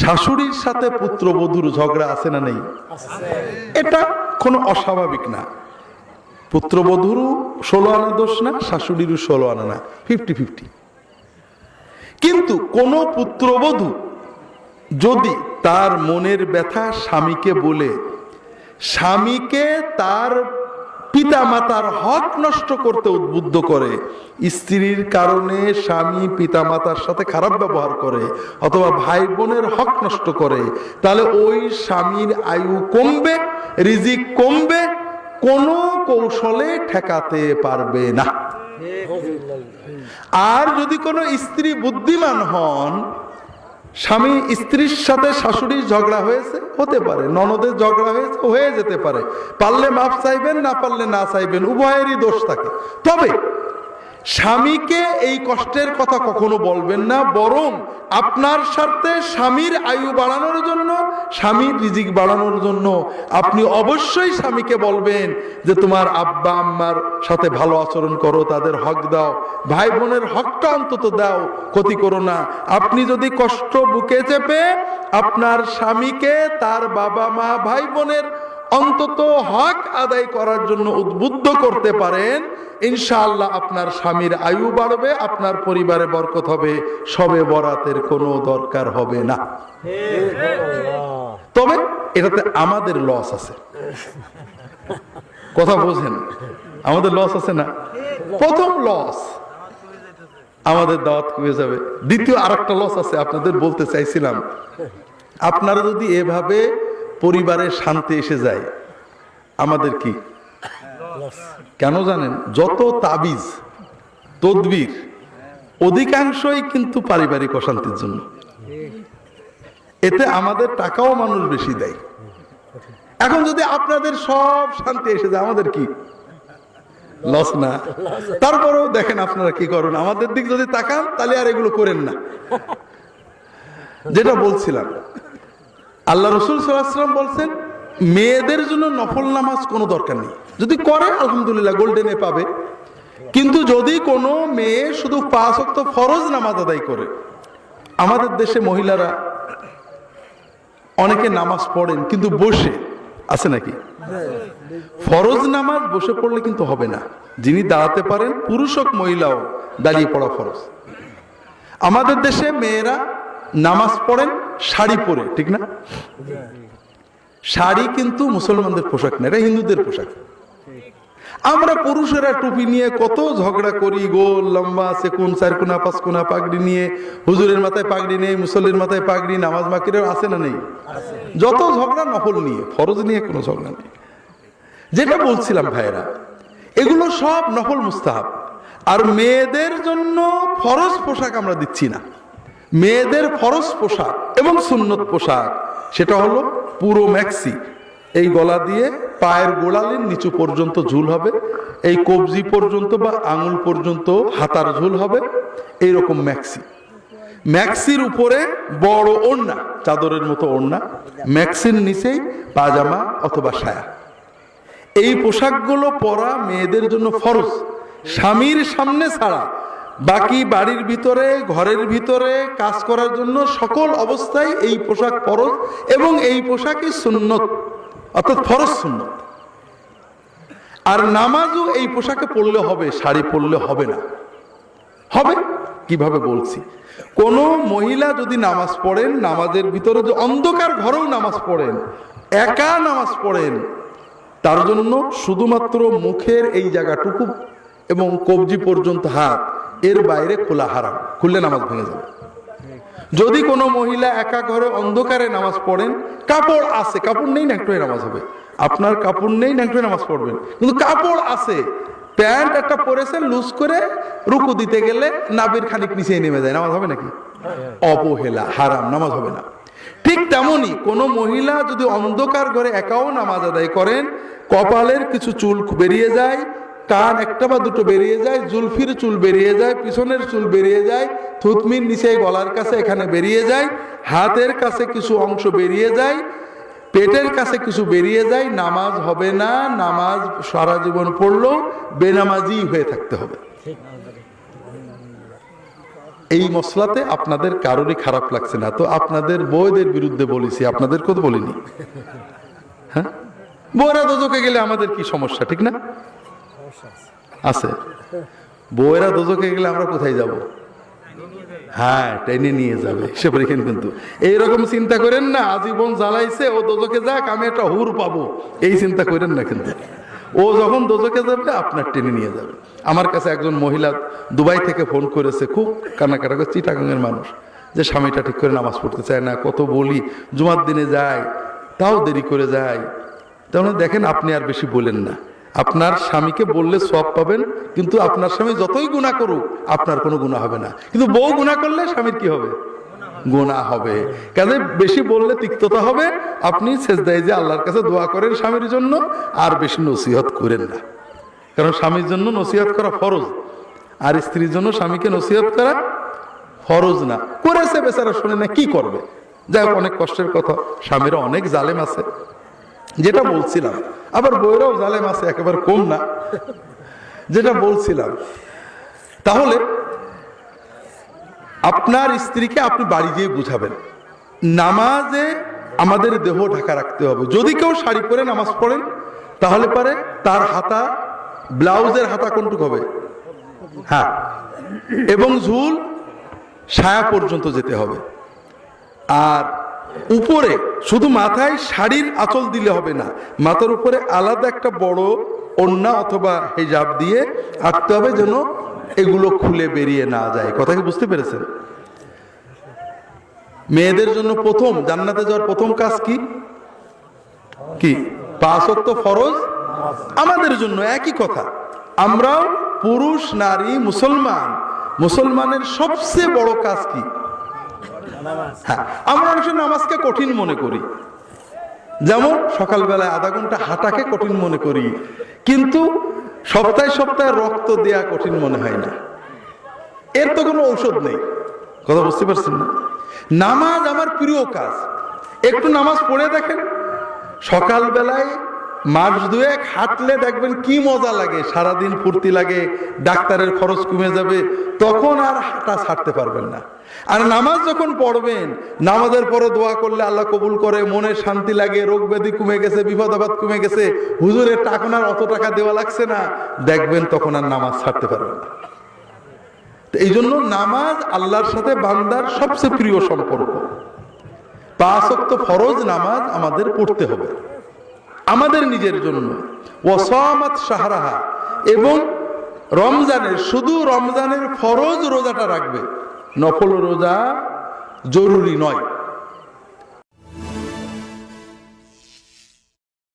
শাশুড়ির সাথে পুত্রবধূর ঝগড়া আছে না নেই? এটা কোনো অস্বাভাবিক না। পুত্রবধূরও 16 আনা দোষ না, শাশুড়িরও 16 আনা না, 50-50। কিন্তু কোন পুত্রবধূ যদি তার মনের ব্যথা স্বামীকে বলে স্বামীকে তার পিতা মাতার হক নষ্ট করতে উদ্বুদ্ধ করে, স্ত্রীর কারণে স্বামী পিতা মাতার সাথে খারাপ ব্যবহার করে অথবা ভাই বোনের হক নষ্ট করে, তাহলে ওই স্বামীর আয়ু কমবে, রিজিক কমবে, কোনো কৌশলে ঠেকাতে পারবে না। আর যদি কোনো স্ত্রী বুদ্ধিমান হন, স্বামী স্ত্রীর সাথে শাশুড়ির ঝগড়া হয়েছে, হতে পারে, ননদের ঝগড়া হয়েছে, হয়ে যেতে পারে, পারলে মাফ চাইবেন, না পারলে না চাইবেন, উভয়েরই দোষ থাকে। তবে স্বামীকে এই কষ্টের কথা কখনো বলবেন না, বরং আপনার সাথে স্বামীর আয়ু বাড়ানোর জন্য, স্বামীর রিজিক বাড়ানোর জন্য আপনি অবশ্যই স্বামীকে বলবেন যে তোমার আব্বা আম্মার সাথে ভালো আচরণ করো, তাদের হক দাও, ভাই বোনের হকটা অন্তত দাও, ক্ষতি করো না। আপনি যদি কষ্ট বুকে চেপে আপনার স্বামীকে তার বাবা মা ভাই বোনের অন্তত হক আদায় করার জন্য উদ্বুদ্ধ করতে পারেন, ইনশাআল্লাহ আপনার স্বামীর আয়ু বাড়বে, আপনার পরিবারে বরকত হবে, শবে বরাতের কোনো দরকার হবে না। তবে এটাতে আমাদের লস আছে, কথা বোঝেন, আমাদের লস আছে না? প্রথম লস আমাদের দাওয়াত হয়ে যাবে। দ্বিতীয় আরেকটা লস আছে, আপনাদের বলতে চাইছিলাম, আপনারা যদি এভাবে পরিবারে শান্তি এসে যায়, আমাদের কি কেন জানেন? যত তাবিজ তদবির অধিকাংশই কিন্তু পারিবারিক অশান্তির জন্য। এতে আমাদের টাকাও মানুষ বেশি দেয়। এখন যদি আপনাদের সব শান্তি এসে যায়, আমাদের কি লস না? তারপরেও দেখেন আপনারা কি করেন, আমাদের দিক যদি তাকান তাহলে আর এগুলো করেন না। যেটা বলছিলাম, আল্লাহ রসুল সাল্লাল্লাহু আলাইহি ওয়াসাল্লাম বলছেন মেয়েদের জন্য নফল নামাজ কোনো দরকার নেই, যদি করে আলহামদুলিল্লাহ গোল্ডেনে পাবে। কিন্তু যদি কোনো মেয়ে শুধু 5 ওয়াক্ত ফরজ নামাজ আদায় করে, আমাদের দেশে মহিলারা অনেকে নামাজ পড়েন কিন্তু বসে আছে নাকি? ফরজ নামাজ বসে পড়লে কিন্তু হবে না, যিনি দাঁড়াতে পারেন, পুরুষ হোক মহিলাও, দাঁড়িয়ে পড়া ফরজ। আমাদের দেশে মেয়েরা নামাজ পড়েন শাড়ি পরে, ঠিক না? শাড়ি কিন্তু মুসলমানদের পোশাক না, এটা হিন্দুদের পোশাক। আমরা পুরুষেরা টুপি নিয়ে কত ঝগড়া করি, গোল লম্বা সেকুন 4 কোনা 5 কোনা পাগড়ি নিয়ে, হুজুরের মাথায় পাগড়ি নেই, মুসল্লির মাথায় পাগড়ি, নামাজ বাকিরের আছে না নেই? যত ঝগড়া নফল নিয়ে, ফরজ নিয়ে কোনো ঝগড়া নেই। যেটা বলছিলাম ভাইয়েরা, এগুলো সব নফল মুস্তাহাব। আর মেয়েদের জন্য ফরজ পোশাক আমরা দিচ্ছি না। মেয়েদের ফরজ পোশাক এবং সুন্নত পোশাক সেটা হলো পুরো ম্যাক্সি, এই গলা দিয়ে পায়ের গোড়ালির নিচু পর্যন্ত ঝুল হবে, এই কবজি পর্যন্ত বা আঙুল পর্যন্ত হাতার ঝুল হবে, এইরকম ম্যাক্সি। ম্যাক্সির উপরে বড় ওড়না, চাদরের মতো ওড়না, ম্যাক্সির নিচেই পাজামা অথবা সায়া। এই পোশাকগুলো পরা মেয়েদের জন্য ফরজ, স্বামীর সামনে ছাড়া বাকি বাড়ির ভিতরে, ঘরের ভিতরে কাজ করার জন্য সকল অবস্থায় এই পোশাক ফরজ, এবং এই পোশাকই সুন্নত, অর্থাৎ ফরজ সুন্নত। আর নামাজও এই পোশাকে পড়লে হবে, শাড়ি পরলে হবে না। হবে কিভাবে বলছি, কোন মহিলা যদি নামাজ পড়েন, নামাজের ভিতরে যে অন্ধকার ঘরেও নামাজ পড়েন, একা নামাজ পড়েন, তার জন্য শুধুমাত্র মুখের এই জায়গাটুকু এবং কবজি পর্যন্ত হাত, এর বাইরে খোলা হারাম, খুললে নামাজ ভেঙে যাবে। যদি কোনো মহিলা একা ঘরে অন্ধকারে নামাজ পড়েন, কাপড় আছে, কাপড় নেই ন্যাংটোয় নামাজ হবে। আপনার কাপড় নেই ন্যাংটোয় নামাজ পড়বেন, কিন্তু কাপড় আছে, প্যান্ট একটা পরেছেন লুজ করে, রুকু দিতে গেলে নাবির খানিক নিচে নেমে যায়, নামাজ হবে নাকি? অবহেলা, হারাম, নামাজ হবে না। ঠিক তেমনি কোনো মহিলা যদি অন্ধকার ঘরে একাও নামাজ আদায় করেন, কপালের কিছু চুল বেরিয়ে যায়, কান একটা বা দুটো বেরিয়ে যায়, জুলফির চুল বেরিয়ে যায়, পিছনের চুল বেরিয়ে যায়, থুতমির নিচে গলার কাছে এখানে বেরিয়ে যায়, হাতের কাছে কিছু অংশ বেরিয়ে যায়, পেটের কাছে কিছু বেরিয়ে যায়, নামাজ হবে না। নামাজ সারা জীবন পড়লেও বেনামাজি হয়ে থাকতে হবে। এই মসলাতে আপনাদের কারোরই খারাপ লাগছে না তো আপনাদের বউদের বিরুদ্ধে বলেছি, আপনাদের কথা বলিনি। হ্যাঁ, বউরা দোজকে গেলে আমাদের কি সমস্যা, ঠিক না? আছে। বউরা দোজকে গেলে আমরা কোথায় যাব? হ্যাঁ, টেনে নিয়ে যাবে সে পরীক্ষণ। কিন্তু এইরকম চিন্তা করেন না আজীবন জ্বালাইছে ও দোজকে যাক আমি একটা হুর পাবো, এই চিন্তা করেন না। কিন্তু ও যখন দোজকে যাবে আপনার টেনে নিয়ে যাবে। আমার কাছে একজন মহিলা দুবাই থেকে ফোন করেছে, খুব কান্নাকাটা করে, চিটাগাঙের মানুষ, যে স্বামীটা ঠিক করে নামাজ পড়তে চায় না, কত বলি জুমার দিনে যায় তাও দেরি করে যায়। তাহলে দেখেন, আপনি আর বেশি বলেন না, আপনার স্বামীকে বললে সওয়াব পাবেন, কিন্তু আপনার স্বামী যতই গুনাহ করুক আপনার কোনো গুনাহ হবে না, কিন্তু বউ গুনাহ করলে স্বামীর কি হবে? গুনাহ হবে। কাজে বেশি বললে তিক্ততা হবে। আপনি সেজদায় যে আল্লাহর কাছে দোয়া করেন স্বামীর জন্য, আর বেশি নসিহত করেন না, কারণ স্বামীর জন্য নসিহত করা ফরজ, আর স্ত্রীর জন্য স্বামীকে নসিহত করা ফরজ না। করেছে বেচারা, শুনে না, কি করবে? যাই হোক, অনেক কষ্টের কথা। স্বামীরা অনেক জালেম আছে, যেটা বলছিলাম, আবার বউরাও জালেম আছে, একেবারে কম না, যেটা বলছিলাম। তাহলে আপনার স্ত্রীকে আপনি বাড়ি গিয়ে বুঝাবেন, নামাজে আমাদের দেহ ঢাকা রাখতে হবে। যদি কেউ শাড়ি পরে নামাজ পড়েন তাহলে পারে তার হাতা, ব্লাউজের হাতা কোনটুক হবে? হ্যাঁ, এবং ঝুল ছায়া পর্যন্ত যেতে হবে। আর উপরে শুধু মাথায় শাড়ির আঁচল দিলে হবে না, মাথার উপরে আলাদা একটা বড় ওড়না অথবা হিজাব দিয়ে আঁকতে হবে, যেন এগুলো খুলে বেরিয়ে না যায়। কথা কি বুঝতে পেরেছেন? মেয়েদের জন্য প্রথম জান্নাতে যাওয়ার প্রথম কাজ কি? কি? 5 ওয়াক্ত ফরজ। আমাদের জন্য একই কথা। আমরাও পুরুষ নারী মুসলমানের সবচেয়ে বড় কাজ কি? হ্যাঁ, আমরা অনেক নামাজকে কঠিন মনে করি, যেমন সকালবেলায় আধা ঘন্টা হাঁটাকে কঠিন মনে করি, কিন্তু সপ্তাহে সপ্তাহে রক্ত দেয়া কঠিন মনে হয় না। এর তো কোনো ঔষধ নেই। কথা বুঝতে পারছেন না? নামাজ আমার প্রিয় কাজ। একটু নামাজ পড়ে দেখেন, সকালবেলায় মাস দুয়েক হাঁটলে দেখবেন কি মজা লাগে, সারাদিন ফুর্তি লাগে, ডাক্তারের খরচ কমে যাবে, তখন আর হাঁটা ছাড়তে পারবেন না। আর নামাজ যখন পড়বেন, নামাজের পরে দোয়া করলে আল্লাহ কবুল করে, মনে শান্তি লাগে, রোগ ব্যাধি কমে গেছে, বিপদ আপদ কমে গেছে, হুজুরের টাকা আর অত টাকা দেওয়া লাগছে না, দেখবেন তখন আর নামাজ ছাড়তে পারবেন না। এই জন্য নামাজ আল্লাহর সাথে বান্দার সবচেয়ে প্রিয় সম্পর্ক। 5 ওয়াক্ত ফরজ নামাজ আমাদের পড়তে হবে আমাদের নিজের জন্য। ওয়াসামাত শাহরাহা, এবং রমজানের, শুধু রমজানের ফরজ রোজাটা রাখবে, নফল রোজা জরুরি নয়।